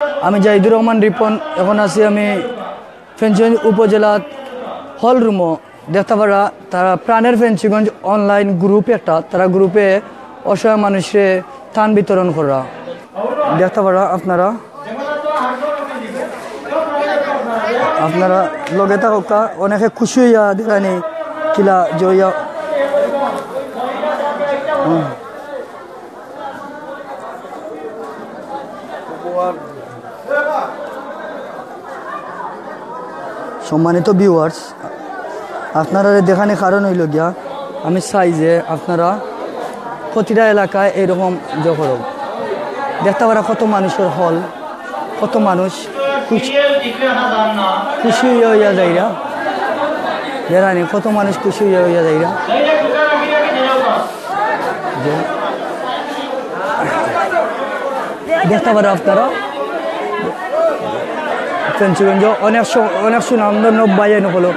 আমি জাহিদুর রহমান রিপন। এখন আছি আমি ফেঞ্চুগঞ্জ উপজেলার হল রুমও দেখতে পারা তারা প্রাণের ফেঞ্চুগঞ্জ অনলাইন গ্রুপ একটা তারা গ্রুপে অসহায় মানুষের ত্রাণ বিতরণ করা দেখতে পারা আপনারা লগে থাকা অনেকে খুশি হইয়া দেখানি কিলা জইয়া সম্মানিত ভিউয়ার্স, আপনারা দেখানে কারণ হইল গিয়া আমি চাই যে আপনারা প্রতিটা এলাকায় এইরকম যখন দেখতে পারা কত মানুষের হল, কত মানুষ খুশি হইয়া যাইরা দেখানি কত মানুষ খুশি হইয়া যাইরা দেখতে পারা আপনারা ফেঞ্চুগঞ্জ অনেক সুনামধন্য বাইন হলো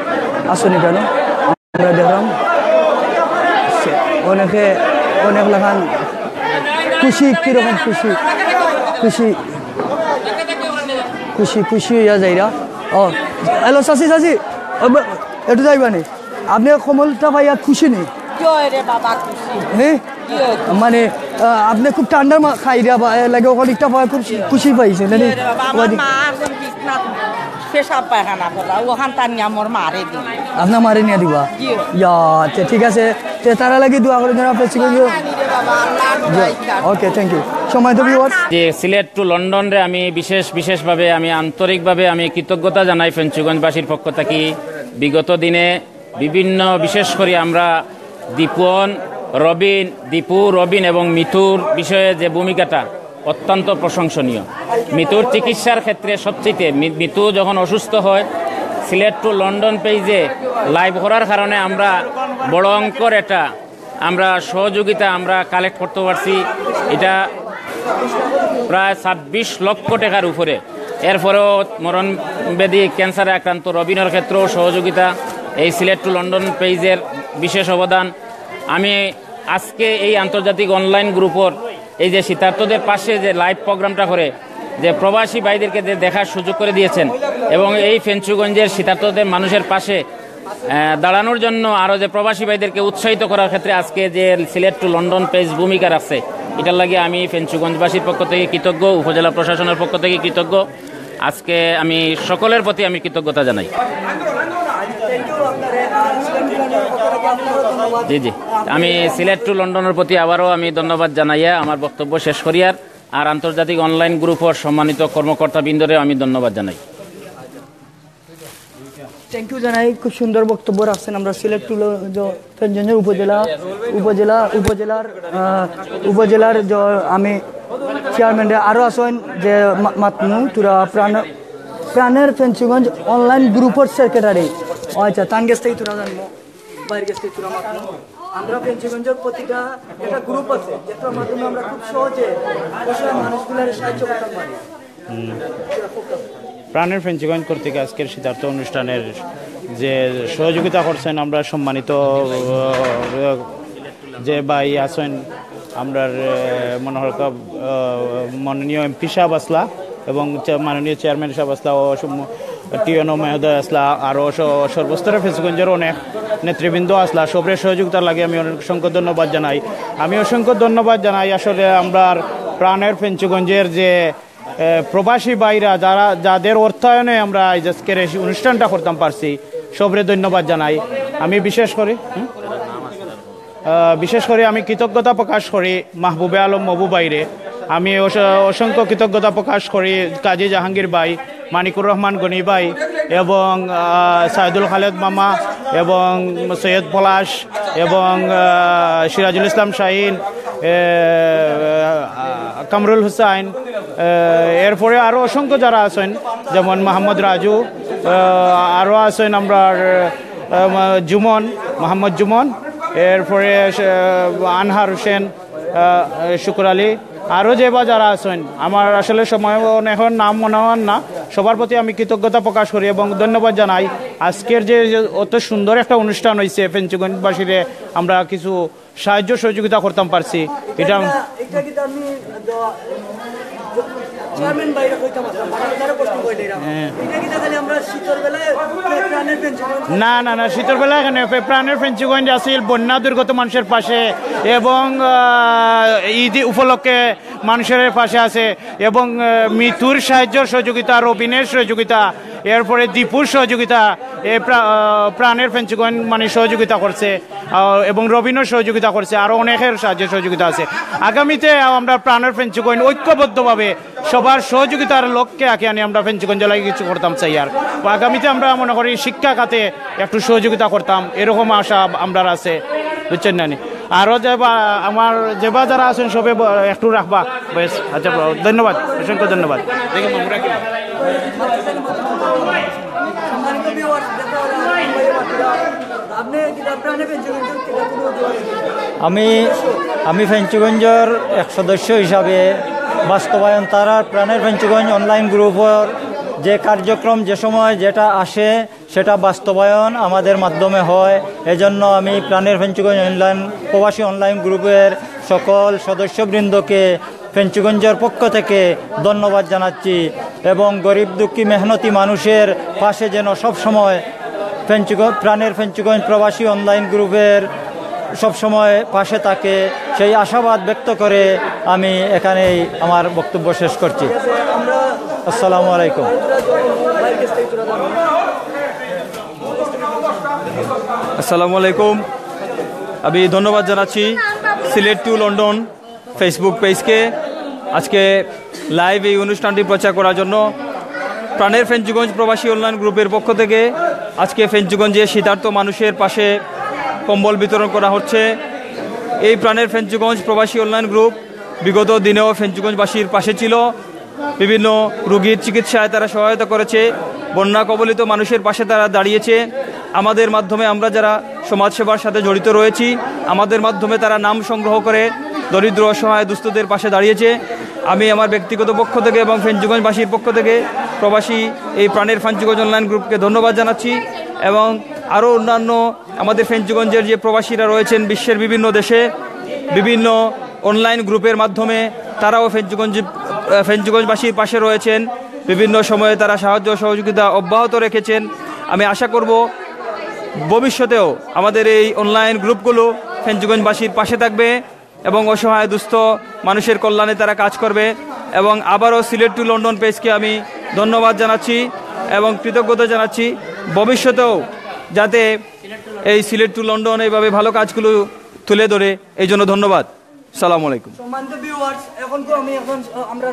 আসনি কেন আমরা দেখলাম অনেক লাগান খুশি কিরকম খুশি হইয়া যাইরা। ও হ্যালো চাচি একটু যাইবানি আপনি কমলটা পাইয়া খুশি নি? হ্যাঁ মানে আপনি খুব ঠান্ডা খাইরা বা লাগে অনেকটা পাওয়া খুব খুশি পাইছে নাকি? আপনার মারে নিয়ে দিবা ঠিক আছে তারা লাগে দোয়া করে ওকে থ্যাংক ইউ। সময় তো যে সিলেট টু লন্ডন রে আমি বিশেষভাবে আমি আন্তরিকভাবে আমি কৃতজ্ঞতা জানাই ফেঞ্চুগঞ্জবাসীর পক্ষ থেকে। বিগত দিনে বিভিন্ন বিশেষ করে আমরা দীপু রবিন এবং মিতুর বিষয়ে যে ভূমিকাটা অত্যন্ত প্রশংসনীয়। মিতুর চিকিৎসার ক্ষেত্রে সবচেয়ে মিতু যখন অসুস্থ হয় সিলেট টু লন্ডন পেজে লাইভ করার কারণে আমরা বড় অঙ্কর আমরা সহযোগিতা আমরা কালেক্ট করতে পারছি। এটা প্রায় ২৬ লক্ষ টাকার উপরে। এরপরেও মরণব্যাধি ক্যান্সারে আক্রান্ত রবিনের ক্ষেত্রেও সহযোগিতা এই সিলেট টু লন্ডন পেজের বিশেষ অবদান। আমি আজকে এই আন্তর্জাতিক অনলাইন গ্রুপের এই যে শীতার্থদের পাশে যে লাইভ প্রোগ্রামটা করে যে প্রবাসী ভাইদেরকে যে দেখার সুযোগ করে দিয়েছেন এবং এই ফেঞ্চুগঞ্জের শীতার্থদের মানুষের পাশে দাঁড়ানোর জন্য আরও যে প্রবাসী ভাইদেরকে উৎসাহিত করার ক্ষেত্রে আজকে যে সিলেট টু লন্ডন পেজ ভূমিকা রাখছে এটার লাগে আমি ফেঞ্চুগঞ্জবাসীর পক্ষ থেকে কৃতজ্ঞ, উপজেলা প্রশাসনের পক্ষ থেকে কৃতজ্ঞ। আজকে আমি সকলের প্রতি আমি কৃতজ্ঞতা জানাই। জি আমি সিলেট টু লন্ডনের প্রতি আবারও আমি ধন্যবাদ জানাইয়া আমার বক্তব্য শেষ করিয়ার আর আন্তর্জাতিক অনলাইন গ্রুপের সম্মানিত কর্মকর্তাবৃন্দরে আমি ধন্যবাদ জানাই। থ্যাংক ইউ জানাই, খুব সুন্দর বক্তব্য রাখছেন। আমরা সিলেট টু ফেঞ্চুগঞ্জ উপজেলার আমি চেয়ারম্যান আরও আসেন যে মাতনু তুরা প্রাণের ফেঞ্চুগঞ্জ অনলাইন গ্রুপের সেক্রেটারি। আচ্ছা তান গেছ থেকে তোরা জানবো বাইরে গেছ থেকে তোরা মাতনু আমরা ফেঞ্চুগঞ্জের প্রতিটা একটা গ্রুপ আছে যেটার মাধ্যমে আমরা খুব সহজে মানুষগুলোর সাহায্য করতে পারি। প্রাণের ফেঞ্চুগঞ্জ কর্তৃক আজকের শীতার্থ অনুষ্ঠানের যে সহযোগিতা করছেন আমরা সম্মানিত যে ভাই আছেন আমরা মাননীয় এমপি সাহেব আসলা এবং মাননীয় চেয়ারম্যান সাহেব আসলা ও টিএনও মহোদয় আসলা আরও সর্বস্তরে ফেঞ্চুগঞ্জের অনেক নেতৃবৃন্দ আসলা সবরের সহযোগিতার লাগে আমি অসংখ্য ধন্যবাদ জানাই। আমি অসংখ্য ধন্যবাদ জানাই আসলে আমরা প্রাণের ফেঞ্চুগঞ্জের যে প্রবাসী ভাইরা যাদের অর্থায়নে আমরা আজকের অনুষ্ঠানটা করতাম পারছি সবরে ধন্যবাদ জানাই। আমি বিশেষ করে আমি কৃতজ্ঞতা প্রকাশ করি মাহবুবে আলম মবু ভাইরে। আমি অসংখ্য কৃতজ্ঞতা প্রকাশ করি কাজী জাহাঙ্গীর ভাই, মানিকুর রহমান গনি ভাই এবং সাইদুল খালেদ মামা এবং সৈয়দ পলাশ এবং সিরাজুল ইসলাম শাহিন, কামরুল হুসাইন, এরপরে আরও অসংখ্য যারা আছেন যেমন মোহাম্মদ রাজু, আরও আছেন আমরা মোহাম্মদ জুমন, এরপরে আনহার হোসেন, শুকুর আলী, আরও যে বা যারা আছেন আমার আসলে সময় এখন নাম মনে হন না, সবার প্রতি আমি কৃতজ্ঞতা প্রকাশ করি এবং ধন্যবাদ জানাই। আজকের যে অত সুন্দর একটা অনুষ্ঠান হয়েছে ফেঞ্চুগঞ্জবাসীরে আমরা কিছু সাহায্য সহযোগিতা করতাম পারছি এটা চেয়ারম্যান বাইরে কইতাম যারা প্রশ্ন কইলে এটা কি খালি আমরা শীতের বেলায় প্রাণের ফেঞ্চুগঞ্জ না না না শীতের বেলা এখানে প্রাণের ফেঞ্চুগঞ্জ আছিল বন্যা দুর্গত মানুষের পাশে এবং ঈদ উপলক্ষে মানুষের পাশে আছে এবং মিতুর সাহায্য সহযোগিতা রবিনের সহযোগিতা এরপরে দীপুর সহযোগিতা প্রাণের ফেঞ্চুগঞ্জ মানে সহযোগিতা করছে এবং রবিনের সহযোগিতা করছে আরও অনেকের সাহায্য সহযোগিতা আছে। আগামীতে আমরা প্রাণের ফেঞ্চুগঞ্জ ঐক্যবদ্ধভাবে সবার সহযোগিতার লক্ষ্যে আঁকে আনি আমরা ফেঞ্চুগঞ্জ লাগে কিছু করতাম চাই আর আগামীতে আমরা মনে করি শিক্ষা খাতে একটু সহযোগিতা করতাম এরকম আশা আমরা আছে বুঝছেন না। আরও আমার যেবা যারা আছেন সবে একটু রাখবা বেশ। আচ্ছা ধন্যবাদ, অসংখ্য ধন্যবাদ। আমি ফেঞ্চুগঞ্জের এক সদস্য হিসাবে বাস্তবায়ন তারা প্রাণের ফেঞ্চুগঞ্জ অনলাইন গ্রুপের যে কার্যক্রম যে সময় যেটা আসে সেটা বাস্তবায়ন আমাদের মাধ্যমে হয়। এজন্য আমি প্রাণের ফেঞ্চুগঞ্জ অনলাইন প্রবাসী অনলাইন গ্রুপের সকল সদস্যবৃন্দকে ফেঞ্চুগঞ্জের পক্ষ থেকে ধন্যবাদ জানাচ্ছি এবং গরিব দুঃখী মেহনতি মানুষের পাশে যেন সবসময় প্রাণের ফেঞ্চুগঞ্জ প্রবাসী অনলাইন গ্রুপের সবসময় পাশে থাকে সেই আশাবাদ ব্যক্ত করে আমি এখানেই আমার বক্তব্য শেষ করছি। আসসালামু আলাইকুম। আসসালামু আলাইকুম। আমি ধন্যবাদ জানাচ্ছি সিলেট টু লন্ডন ফেসবুক পেজকে আজকে লাইভ এই অনুষ্ঠানটি প্রচার করার জন্য। প্রাণের ফেঞ্চুগঞ্জ প্রবাসী অনলাইন গ্রুপের পক্ষ থেকে আজকে ফেঞ্চুগঞ্জে শীতার্ত মানুষের পাশে কম্বল বিতরণ করা হচ্ছে। এই প্রাণের ফেঞ্চুগঞ্জ প্রবাসী অনলাইন গ্রুপ বিগত দিনেও ফেঞ্চুগঞ্জবাসীর পাশে ছিল, বিভিন্ন রোগীর চিকিৎসায় তারা সহায়তা করেছে, বন্যা কবলিত মানুষের পাশে তারা দাঁড়িয়েছে। আমাদের মাধ্যমে আমরা যারা সমাজসেবার সাথে জড়িত রয়েছি আমাদের মাধ্যমে তারা নাম সংগ্রহ করে দরিদ্র অসহায় দুস্থদের পাশে দাঁড়িয়েছে। আমি আমার ব্যক্তিগত পক্ষ থেকে এবং ফেঞ্চুগঞ্জবাসীর পক্ষ থেকে প্রবাসী এই প্রাণের ফেঞ্চুগঞ্জ অনলাইন গ্রুপকে ধন্যবাদ জানাচ্ছি এবং আরও অন্যান্য আমাদের ফেঞ্চুগঞ্জের যে প্রবাসীরা রয়েছেন বিশ্বের বিভিন্ন দেশে বিভিন্ন অনলাইন গ্রুপের মাধ্যমে তারাও ফেঞ্চুগঞ্জবাসীর পাশে রয়েছেন, বিভিন্ন সময়ে তারা সাহায্য সহযোগিতা অব্যাহত রেখেছেন। আমি আশা করব ভবিষ্যতেও আমাদের এই অনলাইন গ্রুপগুলো ফেঞ্চুগঞ্জবাসীর পাশে থাকবে এবং অসহায় দুস্থ মানুষের কল্যাণে তারা কাজ করবে। এবং আবারও সিলেট টু লন্ডন পেজকে আমি ধন্যবাদ জানাচ্ছি এবং কৃতজ্ঞতা জানাচ্ছি ভবিষ্যতেও যাতে এই সিলেট টু লন্ডন এইভাবে ভালো কাজগুলো তুলে ধরে, এই জন্য ধন্যবাদ। সালাম আলাইকুম। সম্মানিত ভিউয়ার্স, আমরা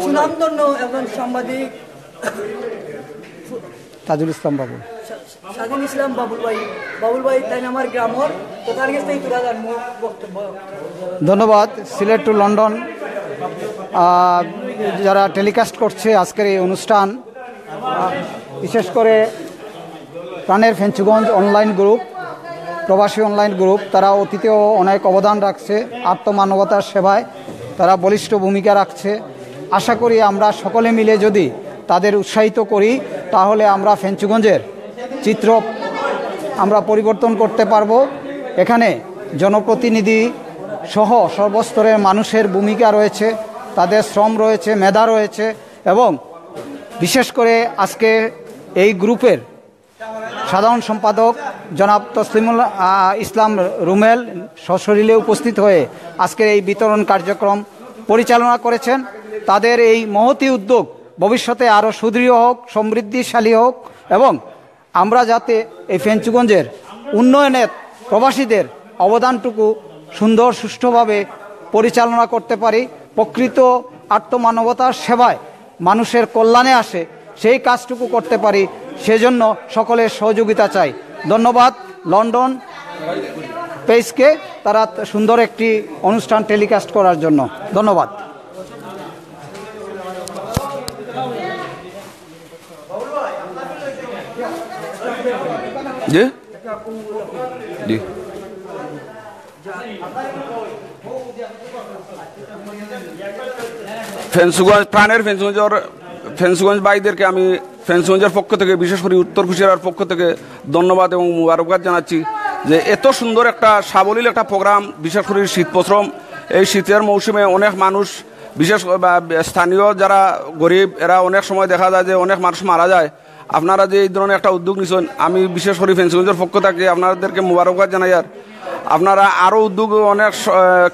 সুনামধন্য একজন সাংবাদিক তাজুল ইসলাম বাবুল স্বাধীন ইসলাম বাবুল ভাই তাই আমার গ্রামের তো তার কাছ থেকে তুলে দেন বক্তব্য। ধন্যবাদ। সিলেট টু লন্ডন যারা টেলিকাস্ট করছে আজকের এই অনুষ্ঠান, বিশেষ করে প্রাণের ফেঞ্চুগঞ্জ অনলাইন গ্রুপ প্রবাসী অনলাইন গ্রুপ, তারা অতীতেও অনেক অবদান রাখছে, আত্মমানবতার সেবায় তারা বলিষ্ঠ ভূমিকা রাখছে। আশা করি আমরা সকলে মিলে যদি তাদের উৎসাহিত করি তাহলে আমরা ফেঞ্চুগঞ্জের চিত্র আমরা পরিবর্তন করতে পারবো। এখানে জনপ্রতিনিধি সহ সর্বস্তরের মানুষের ভূমিকা রয়েছে, তাদের শ্রম রয়েছে, মেধা রয়েছে এবং বিশেষ করে আজকে এই গ্রুপের সাধারণ সম্পাদক জনাব তসলিমুল ইসলাম রুমেল সশরীরে উপস্থিত হয়ে আজকের এই বিতরণ কার্যক্রম পরিচালনা করেছেন। তাদের এই মহতী উদ্যোগ ভবিষ্যতে আরও সুদৃঢ় হোক, সমৃদ্ধিশালী হোক এবং আমরা যাতে এই ফেঞ্চুগঞ্জের উন্নয়নের প্রবাসীদের অবদানটুকু সুন্দর সুষ্ঠুভাবে পরিচালনা করতে পারি, প্রকৃত আত্মমানবতার সেবায় মানুষের কল্যাণে আসে সেই কাজটুকু করতে পারি, সেজন্য সকলের সহযোগিতা চাই। ধন্যবাদ লন্ডন পেজকে তারা সুন্দর একটি অনুষ্ঠান টেলিকাস্ট করার জন্য। ধন্যবাদ। জি জি প্রাণের ফেঞ্চুগঞ্জ ভাইদেরকে আমি ফেঞ্চুগঞ্জের পক্ষ থেকে, বিশেষ করে উত্তর কুশিয়ারার পক্ষ থেকে ধন্যবাদ এবং মুবারকবাদ জানাচ্ছি যে এত সুন্দর একটা সাবলীল একটা প্রোগ্রাম, বিশেষ করে শীত প্রশ্রম। এই শীতের মৌসুমে অনেক মানুষ বিশেষ স্থানীয় যারা গরিব এরা অনেক সময় দেখা যায় যে অনেক মানুষ মারা যায়। আপনারা যে এই ধরনের একটা উদ্যোগ নিচ্ছেন, আমি বিশেষ করে ফেন্সিগঞ্জের পক্ষ থেকে আপনাদেরকে মোবারকবাদ জানাই। আর আপনারা আরও উদ্যোগ অনেক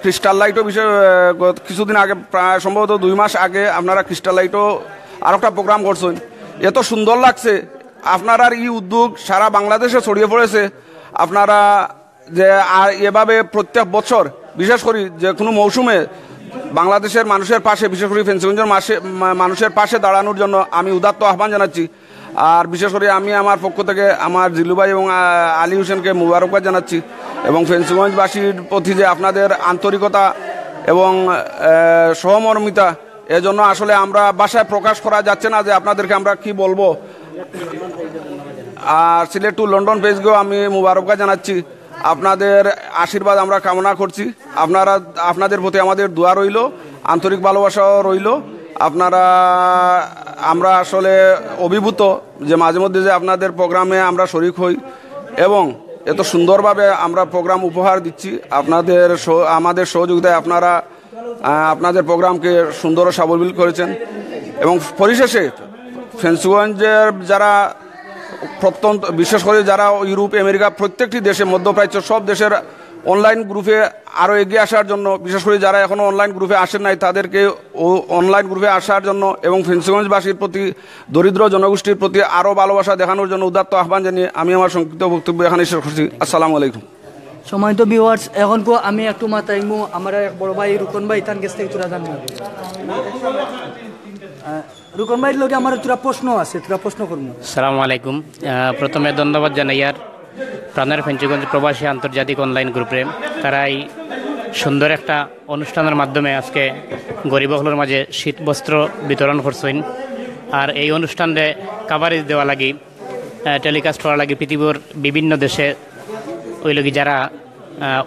ক্রিস্টাল লাইটও বিষয় কিছুদিন আগে প্রায় সম্ভবত 2 মাস আগে আপনারা ক্রিস্টাল লাইটও আরও একটা প্রোগ্রাম করছেন। এত সুন্দর লাগছে আপনারা এই উদ্যোগ সারা বাংলাদেশে ছড়িয়ে পড়েছে। আপনারা যে আর এভাবে প্রত্যেক বছর বিশেষ করে যে কোনো মৌসুমে বাংলাদেশের মানুষের পাশে, বিশেষ করে ফেন্সিগঞ্জের মানুষের পাশে দাঁড়ানোর জন্য আমি উদাত্ত আহ্বান জানাচ্ছি। আর বিশেষ করে আমি আমার পক্ষ থেকে আমার জিল্লু ভাই এবং আলী হোসেনকে মুবারকবাদ জানাচ্ছি এবং ফেন্সিগঞ্জবাসীর প্রতি যে আপনাদের আন্তরিকতা এবং সহমর্মিতা, এজন্য আসলে আমরা ভাষায় প্রকাশ করা যাচ্ছে না যে আপনাদেরকে আমরা কি বলবো। আর সিলেট টু লন্ডন পেজকেও আমি মুবারকবাদ জানাচ্ছি। আপনাদের আশীর্বাদ আমরা কামনা করছি। আপনাদের প্রতি আমাদের দোয়া রইল, আন্তরিক ভালোবাসাও রইল। আমরা আসলে অভিভূত যে মাঝে মধ্যে যে আপনাদের প্রোগ্রামে আমরা শরিক হই এবং এত সুন্দরভাবে আমরা প্রোগ্রাম উপহার দিচ্ছি। আমাদের সহযোগিতায় আপনারা আপনাদের প্রোগ্রামকে সুন্দর ও সাবলীল করেছেন। এবং পরিশেষে ফেন্সিগঞ্জের যারা প্রত্যন্ত, বিশেষ করে যারা ইউরোপ, আমেরিকা প্রত্যেকটি দেশে, মধ্যপ্রাচ্য সব দেশের অনলাইন গ্রুপে আরও এগিয়ে আসার জন্য, বিশেষ করে যারা এখনও অনলাইন গ্রুপে আসেন নাই তাদেরকে অনলাইন গ্রুপে আসার জন্য এবং ফেন্সিগঞ্জবাসীর প্রতি, দরিদ্র জনগোষ্ঠীর প্রতি আরও ভালোবাসা দেখানোর জন্য উদাত্ত আহ্বান জানিয়ে আমি আমার সংক্ষিপ্ত বক্তব্য এখানে শেষ করছি। আসসালামু আলাইকুম। সম্মানিত ভিউয়ার্স, এখন আমি একটু মাতাইমু আমার বড় ভাই রুকন ভাই তার কাছ থেকে তোরা জানবো। রুকন ভাইয়ের লোকে আমার তোরা প্রশ্ন আছে, তোরা প্রশ্ন করবো। আসসালামু আলাইকুম। প্রথমে ধন্যবাদ জানাই আর প্রাণের ফেন্সিগঞ্জ প্রবাসী আন্তর্জাতিক অনলাইন গ্রুপে, তারা এই সুন্দর একটা অনুষ্ঠানের মাধ্যমে আজকে গরিবগুলোর মাঝে শীত বস্ত্র বিতরণ করছেন। আর এই অনুষ্ঠানে কাভারেজ দেওয়া লাগি, টেলিকাস্ট করা লাগি পৃথিবীর বিভিন্ন দেশে ওই লগি যারা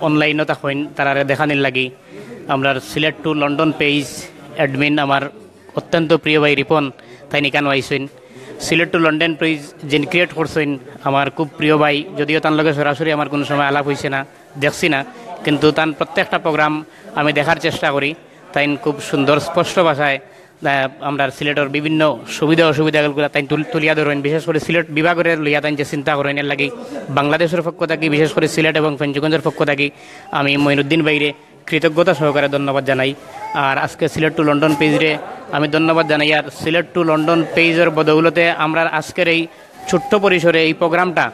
অনলাইনও থাকেন তারা দেখানির লাগি আমরা Sylhet to London page admin আমার অত্যন্ত প্রিয় ভাই রিপন তাই নিকানো আইসেন। সিলেট টু লন্ডন পেজ যিনি ক্রিয়েট করছেন আমার খুব প্রিয় ভাই, যদিও তার লগে সরাসরি আমার কোনো সময় আলাপ হয়েছে না, দেখছি না, কিন্তু তার প্রত্যেকটা প্রোগ্রাম আমি দেখার চেষ্টা করি। তাই খুব সুন্দর স্পষ্ট ভাষায় আমরা সিলেটের বিভিন্ন সুবিধা অসুবিধাগুলো তাই তুলিয়া ধরেন। বিশেষ করে সিলেট বিভাগের লইয়া তাই যে চিন্তা করেন, এর লাগি বাংলাদেশের পক্ষ থাকি, বিশেষ করে সিলেট এবং ফেন্সিগঞ্জের পক্ষ থাকি আমি মঈনুদ্দিন ভাইরে কৃতজ্ঞতা সহকারে ধন্যবাদ জানাই। আর আজকে সিলেট টু লন্ডন পেজরে আমি ধন্যবাদ জানাই। আর সিলেট টু লন্ডন পেজের বদৌলতে আমরা আজকের এই ছোট্ট পরিসরে এই প্রোগ্রামটা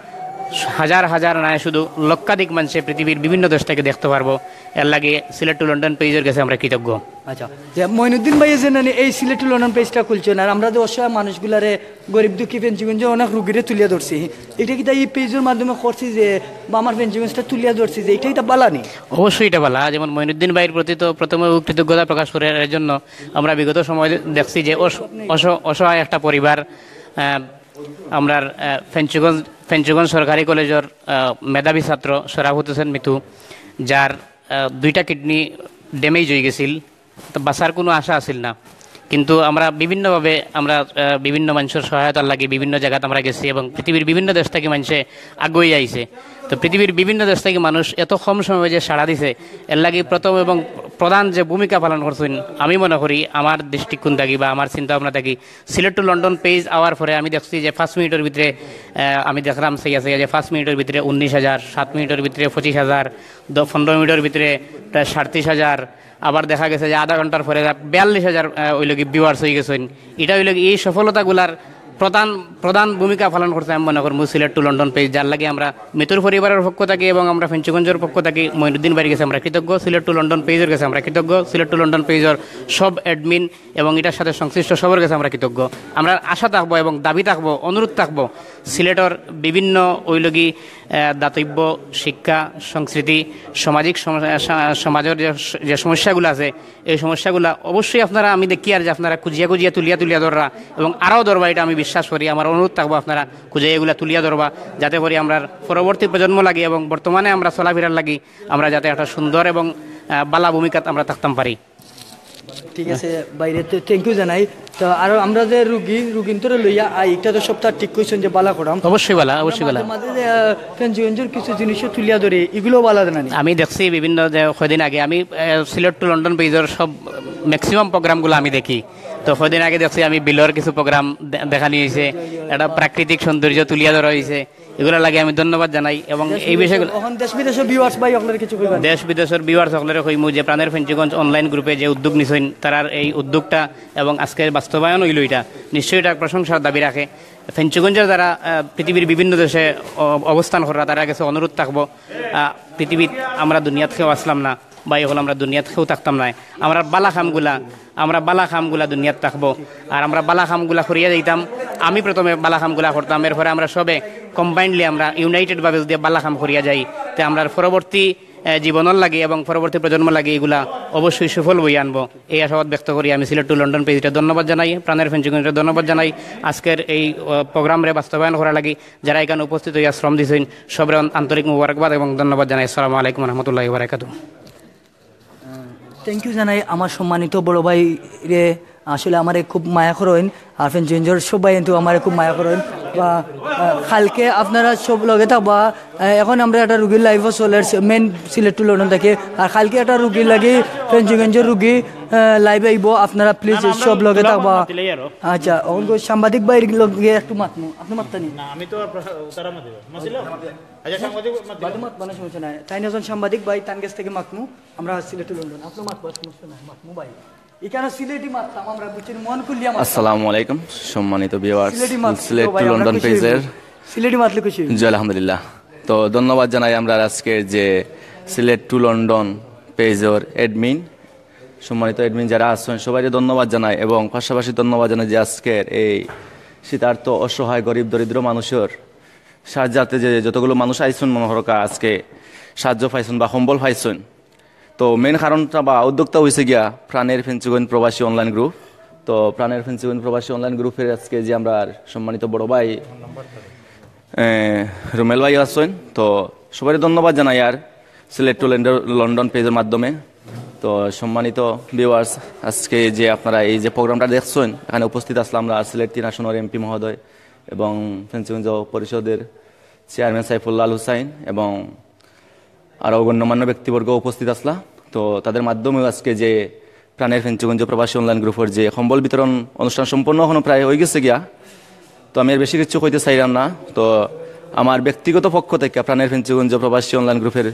হাজার হাজার নয় শুধু লক্ষাধিক মানুষে পৃথিবীর বিভিন্ন দেশ থেকে দেখতে পারবো। এর লাগে সিলেট টু লন্ডন পেজের কাছে আমরা কৃতজ্ঞ। আচ্ছা, যে মঈনুদ্দিন ভাই যে এই সিলেট টু লন্ডন পেজটা খুলছেন, আর আমরা যে অসহায় মানুষগুলারে গরিব দুঃখী ফেন্সিগঞ্জে অনেক রুগীরে তুলিয়া ধরছি, এটা কি তাই এই পেজের মাধ্যমে করছি যে বা আমার ফেন্সিগঞ্জটা তুলিয়া ধরছি যে এটাই তা বালানি? অবশ্যই এটা বালা। যেমন মঈনুদ্দিন ভাইয়ের প্রতি তো প্রথমে কৃতজ্ঞতা প্রকাশ করে, এর জন্য আমরা বিগত সময় দেখছি যে অসহায় একটা পরিবার আমরা ফেন্সিগঞ্জ সরকারি কলেজের মেধাবী ছাত্র শরাফত হোসেন মিতু, যার 2টা কিডনি ড্যামেজ হয়ে গেছিল, তো বাঁচার কোনো আশা আসিল না। কিন্তু আমরা বিভিন্নভাবে বিভিন্ন মানুষের সহায়তার লাগে বিভিন্ন জায়গাতে আমরা গেছি এবং পৃথিবীর বিভিন্ন দেশ থেকে মানুষে আগুয়ে আইছে। তো পৃথিবীর বিভিন্ন দেশ থেকে মানুষ এত কম সময়ে যে সাড়া দিছে, এর লাগে প্রথম এবং প্রধান যে ভূমিকা পালন করছেন আমি মনে করি আমার দৃষ্টিকোণ থাকি বা আমার চিন্তা ভাবনা থাকি সিলেট টু লন্ডন পেজ আওয়ার পরে আমি দেখছি যে 5 মিনিটের ভিতরে আমি দেখলাম সেই আছে যে 5 মিনিটের ভিতরে 19,000, 7 মিনিটের ভিতরে 25,000, 15 মিনিটের ভিতরে প্রায় 37,000, আবার দেখা গেছে যে আধা ঘন্টার পরে 42,000 ওই লোক ভিউয়ার্স হয়ে গেছেন। এটা ওই লোক এই সফলতাগুলার প্রধান ভূমিকা পালন করছে আমি মনে করবো সিলেট টু লন্ডন পেজ, যার লাগে আমরা মিতুর পরিবারের পক্ষ থাকি এবং আমরা ফেন্সিগঞ্জের পক্ষ থাকি মঈনুদ্দিন ভাইয়ের কাছে আমরা কৃতজ্ঞ, সিলেট টু লন্ডন পেজের কাছে আমরা কৃতজ্ঞ, সিলেট টু লন্ডন পেজের সব অ্যাডমিন এবং এটার সাথে সংশ্লিষ্ট সবার কাছে আমরা কৃতজ্ঞ। আমরা আশা থাকবো এবং দাবি থাকবো, অনুরোধ থাকবো সিলেটের বিভিন্ন ওইলগি দাতব্য, শিক্ষা, সংস্কৃতি, সামাজিক সমাজের যে সমস্যাগুলো আছে এই সমস্যাগুলো অবশ্যই আপনারা আমি দেখি আর যে আপনারা খুঁজিয়া তুলিয়া ধররা এবং আরও ধরবা, এটা আমি বিশ্বাস করি। আমার অনুরোধ থাকবো আপনারা খুঁজে এগুলা তুলিয়া ধরবা, যাতে করে আমরা পরবর্তী প্রজন্ম লাগি এবং বর্তমানে আমরা চলাফেরার লাগি আমরা যাতে একটা সুন্দর এবং বালা ভূমিকা আমরা থাকতাম পারি। ঠিক আছে বাইরে তো থ্যাংক ইউ জানাই। তো আর আমরা যে রুগীন্তরে লইয়া এটা তো সপ্তাহ ঠিক কইছেন যে বালা করাম, অবশ্যই বালা, অবশ্যই বালা। মাঝে যে ফেঞ্চুগঞ্জের কিছু জিনিস তুলিয়া ধরে এগুলো বালা জানানি। আমি দেখছি বিভিন্ন যে কয়দিন আগে আমি সিলেট টু লন্ডন পেজের সব ম্যাক্সিমাম প্রোগ্রামগুলো আমি দেখি। তো কয়দিন আগে দেখছি আমি বিলর কিছু প্রোগ্রাম দেখানি হয়েছে, একটা প্রাকৃতিক সৌন্দর্য তুলিয়া ধরা হয়েছে, এগুলো লাগে আমি ধন্যবাদ জানাই। এবং এই বিষয়গুলো দেশ বিদেশের ভিউয়ার্স ভাই আপনার কিছু কইবেন? দেশ বিদেশের ভিউয়ার্স সকলের কইমু যে প্রাণের ফেঞ্চুগঞ্জ অনলাইন গ্রুপে যে উদ্যোগ নিছেন তার এই উদ্যোগটা এবং আজকের বাস্তবায়ন হইল এটা নিশ্চয়ই এটা প্রশংসার দাবি রাখে। ফেঞ্চুগঞ্জের যারা পৃথিবীর বিভিন্ন দেশে অবস্থান করা তারা কাছে অনুরোধ থাকবো, পৃথিবীত আমরা দুনিয়াত খেয়েও আসলাম না বা এখন আমরা দুনিয়াত খেয়েও থাকতাম না, আমরা বালা খামগুলা দুনিয়াত থাকবো আর আমরা বালা খামগুলা করিয়া যাইতাম। আমি প্রথমে বালা খামগুলা করতাম, এরপরে আমরা সবে কম্বাইন্ডলি আমরা ইউনাইটেডভাবে যদি বালা খাম করিয়া যাই তো আমরা পরবর্তী জীবনের লাগে এবং পরবর্তী প্রজন্ম লাগে এগুলা অবশ্যই সুফল বই আনবো, এই আশাবাদ ব্যক্ত করি আমি সিলেট টু লন্ডন পেজটা ধন্যবাদ জানাই, প্রাণের ফেঞ্চুগঞ্জের ধন্যবাদ জানাই। আজকের এই প্রোগ্রামে বাস্তবায়ন করা লাগি যারা এখানে উপস্থিত হইয়া শ্রম দিয়েছেন সবের আন্তরিক মুবারকবাদ এবং ধন্যবাদ জানাই। আসসালামু আলাইকুম রহমতুল্লাহি ওয়া বারাকাতুহু। থ্যাংক ইউ জানাই আমার সম্মানিত বড় ভাই রে, আসলে আমার খুব মায়া করেন আর ফেঞ্চুগঞ্জের সবাই কিন্তু আমার খুব মায়া করেন বা কালকে আপনারা সব লগে থাকবা। এখন আমরা একটা রুগীর লাইফও চলে মেন সিলেট টু লন্ডন থেকে, আর কালকে একটা রুগীর লাগে ফেঞ্চুগঞ্জের রুগী লাইভ আইব, আপনারা প্লিজ সব লগে থাকবা। আচ্ছা সাংবাদিক ভাই লগে একটু মাতমু, আপনি মাততানি সমস্যা নাই, তাই নজন সাংবাদিক ভাই তার কাছ থেকে মাতমু আমরা সিলেট টু লন্ডন, আপনি মাতবো সমস্যা নাই, মাতমু ভাই এখানে সিলেটি মাততাম আমরা বুঝছেন মন খুলিয়া। আসসালামু আলাইকুম সম্মানিত ভিউয়ার্স, সিলেট টু লন্ডন পেজের সিলেটি মাতলে খুশি জি আলহামদুলিল্লাহ। তো ধন্যবাদ জানাই আমরা আজকের যে সিলেট টু লন্ডন পেজের অ্যাডমিন সম্মানিত অ্যাডমিন যারা আছেন সবাইকে ধন্যবাদ জানাই এবং পাশাপাশি ধন্যবাদ জানাই যে আজকের এই শীতার্থ অসহায় গরিব দরিদ্র মানুষের সাহায্যার্থে যে যতগুলো মানুষ আইসুন মনোহরকা আজকে সাহায্য পাইছেন বা সম্বল পাইছেন। তো মেন কারণটা বা উদ্যোক্তা হয়েছে গিয়া প্রাণের ফেঞ্চুগঞ্জ প্রবাসী অনলাইন গ্রুপ। তো প্রাণের ফেঞ্চুগঞ্জ প্রবাসী অনলাইন গ্রুপের আজকে যে আমরা সম্মানিত বড় ভাই রুমেল ভাই আছেন, তো সবাই ধন্যবাদ জানাই আর সিলেট টু লন্ডন পেজের মাধ্যমে। তো সম্মানিত ভিউয়ার্স, আজকে যে আপনারা এই যে প্রোগ্রামটা দেখছেন এখানে উপস্থিত আসলাম আমরা সিলেট 3 আসনের এমপি মহোদয় এবং ফেঞ্চুগঞ্জ পরিষদের চেয়ারম্যান সাইফুল্লাহ আল হুসাইন এবং আরও গণ্যমান্য ব্যক্তিবর্গ উপস্থিত আসলা। তো তাদের মাধ্যমেও আজকে যে প্রাণের ফেঞ্চুগঞ্জ প্রবাসী অনলাইন গ্রুপের যে সম্বল বিতরণ অনুষ্ঠান সম্পন্ন এখনো প্রায় হয়ে গেছে গিয়া। তো আমি আর বেশি কিছু কইতে চাইলাম না। তো আমার ব্যক্তিগত পক্ষ থেকে প্রাণের ফেঞ্চুগঞ্জ প্রবাসী অনলাইন গ্রুপের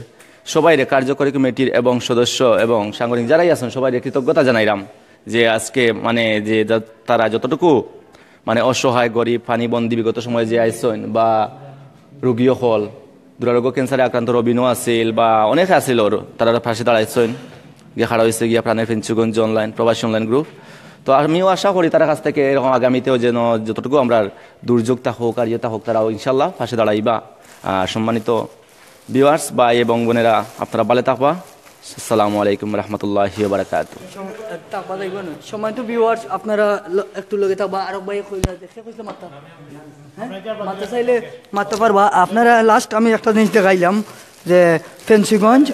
সবাইরে কার্যকরী কমিটির এবং সদস্য এবং সাংগঠনিক যারাই আছেন সবাইরে কৃতজ্ঞতা জানাইলাম যে আজকে মানে যে তারা যতটুকু মানে অসহায় গরিব পানিবন্দী বিগত সময়ে যে আইসন বা রোগীও হল দুরারোগ্য ক্যান্সারে আক্রান্ত রবিনও আছিল বা অনেক আছিল তারা ফাঁসে দাঁড়াইছেন গিয়ে খাড়া হয়েছে গিয়া প্রাণের ফেঞ্চুগঞ্জ অনলাইন প্রবাসী অনলাইন গ্রুপ। তো আমিও আশা করি তার কাছ থেকে এরকম আগামীতেও যেন যতটুকু আমরা দুর্যোগটা হোক আর ইয়েটা হোক তারাও ইনশাল্লাহ ফাঁসে দাঁড়াইবা। সম্মানিত ভিউয়ার্স ভাই এবং বোনেরা আপনারা ভালো থাকবা। আসসালামু আলাইকুম রহমতুল্লাহি ওয়া বারাকাতুহু। সম্মানিত ভিউয়ার্স আপনারা একটু লগে থাকবা, আরো ভাই কইলা দেখে কইছে মাথা মাথা চাইলে মাথা পারবা আপনারা। লাস্ট আমি একটা জিনিস দেখাইলাম যে ফেঞ্চুগঞ্জ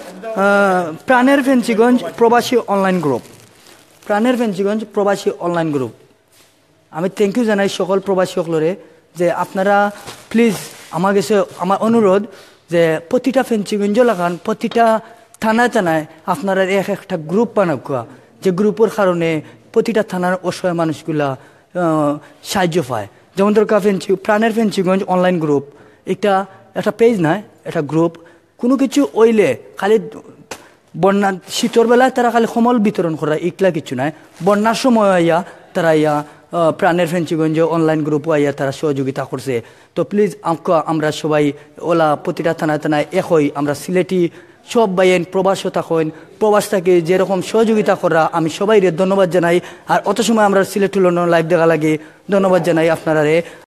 প্রাণের ফেঞ্চুগঞ্জ প্রবাসী অনলাইন গ্রুপ, প্রাণের ফেঞ্চুগঞ্জ প্রবাসী অনলাইন গ্রুপ। আমি থ্যাংক ইউ জানাই সকল প্রবাসী সকলরে যে আপনারা প্লিজ আমার কাছে আমার অনুরোধ যে প্রতিটা ফেঞ্চুগঞ্জ লাগান প্রতিটা থানায় থানায় আপনারা একটা গ্রুপ বানাবা, যে গ্রুপের কারণে প্রতিটা থানার অসহায় মানুষগুলা সাহায্য পায়। যেমন দরকার প্রাণের ফেঞ্চুগঞ্জ অনলাইন গ্রুপ একটা পেজ নয়, একটা গ্রুপ। কোনো কিছু ওইলে খালি বন্যা শীতর বেলায় তারা খালি সমল বিতরণ করা এগুলা কিছু নয়, বন্যার সময় আইয়া তারা ইয়া প্রাণের ফেঞ্চুগঞ্জ অনলাইন গ্রুপও আইয়া তারা সহযোগিতা করছে। তো প্লিজ আমরা সবাই ওলা প্রতিটা থানায় থানায় একই আমরা সিলেটি সব বাইন প্রবাসও থাকেন, প্রবাস থেকে যেরকম সহযোগিতা করা আমি সবাই ধন্যবাদ জানাই। আর অত সময় আমরা সিলেট টু লন্ডন লাইভ দেখা লাগে ধন্যবাদ জানাই আপনারা রে।